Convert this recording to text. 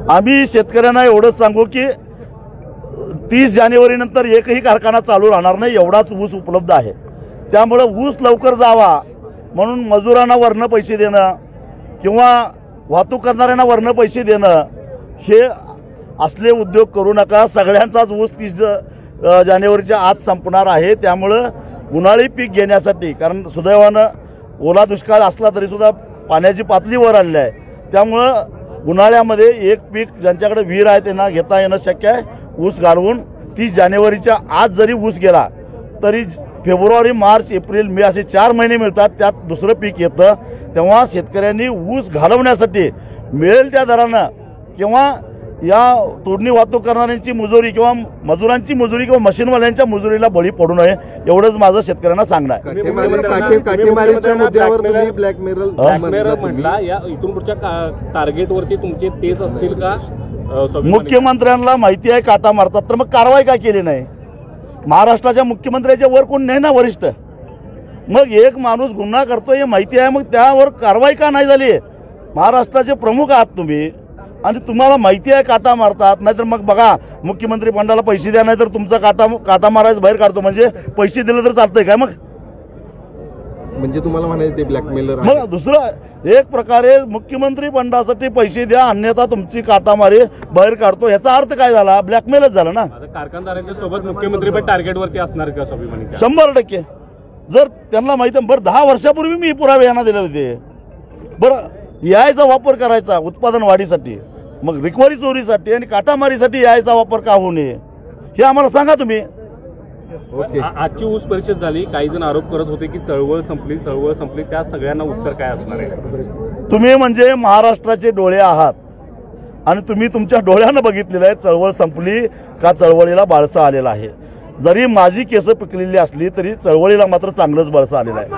आम्ही शेतकऱ्यांना एवढंच सांगू की 30 जानेवारीनंतर एकही कारखाना चालू राहणार नाही, एवढाच ऊस उपलब्ध आहे। त्यामुळे ऊस लवकर जावा म्हणून मजुरांना वरनं पैसे देणं किंवा वाहतूक करणाऱ्यांना वरनं पैसे देणं हे असले उद्योग करू नका। सगळ्यांचाच ऊस 30 जानेवारीच्या आत संपणार आहे। त्यामुळे उन्हाळी पीक घेण्यासाठी, कारण सुदैवानं ओला दुष्काळ असला तरी सुद्धा पाण्याची पातळी वर आलेली आहे, त्यामुळं उन्हाळ्यामध्ये एक पीक ज्यांच्याकडे विहीर आहे त्यांना घेता येणं शक्य आहे। ऊस घालवून 30 जानेवारीच्या आत जरी ऊस गेला तरी फेब्रुवारी, मार्च, एप्रिल, मे असे 4 महिने मिळतात, त्यात दुसरं पीक येतं। तेव्हा शेतकऱ्यांनी ऊस घालवण्यासाठी मिळेल त्या दरानं किंवा या तोडणी वाहतूक करणाऱ्यांची मजुरी किंवा मजुरांची मजुरी किंवा मशीनवाल्यांच्या मजुरीला बळी पडू नये, एवढंच माझं शेतकऱ्यांना सांगणं आहे। काटेमारीच्या मुद्द्यावर तुम्ही ब्लॅकमेल म्हटला, या इथून पुढच्या टार्गेटवरती तुमचे तेच असतील का? मुख्यमंत्र्यांना माहिती आहे काटा मारतात, तर मग कारवाई का केली नाही? महाराष्ट्राच्या मुख्यमंत्र्याच्या वर कोण नाही ना वरिष्ठ? मग एक माणूस गुन्हा करतोय हे माहिती आहे, मग त्यावर कारवाई का नाही झाली? महाराष्ट्राचे प्रमुख आहात तुम्ही आणि तुम्हाला माहिती आहे काटा मारतात, नाहीतर मग बघा मुख्यमंत्री फंडाला पैसे द्या नाहीतर तुमचा काटा मारायचं बाहेर काढतो, म्हणजे पैसे दिले तर चालतंय काय? मग म्हणजे तुम्हाला म्हणायचं ते ब्लॅकमेलर? मग दुसरं एक प्रकारे मुख्यमंत्री फंडासाठी पैसे द्या अन्यथा तुमची काटामारी बाहेर काढतो, याचा अर्थ काय झाला? ब्लॅकमेलच झाला ना। कारखानदारांच्या सोबत मुख्यमंत्री पण टार्गेटवरती असणार का? 100% जर त्यांना माहिती, बरं 10 वर्षापूर्वी मी पुरावे यांना दिले होते, बरं यायचा वापर करायचा उत्पादन वाढीसाठी, मग रिकव्हरी चोरीसाठी आणि काटामारीसाठी यायचा वापर का होऊ नये हे आम्हाला सांगा तुम्ही। आजची ऊस परिषद झाली, काही जण आरोप करत होते की चळवळ संपली, त्या सगळ्यांना उत्तर काय असणार आहे? तुम्ही म्हणजे महाराष्ट्राचे डोळे आहात आणि तुम्ही तुमच्या डोळ्यानं बघितलेलं आहे चळवळ संपली का चळवळीला बाळसा आलेला आहे। जरी माझी केस पिकलेली असली तरी चळवळीला मात्र चांगलंच बाळसा आलेलं आहे।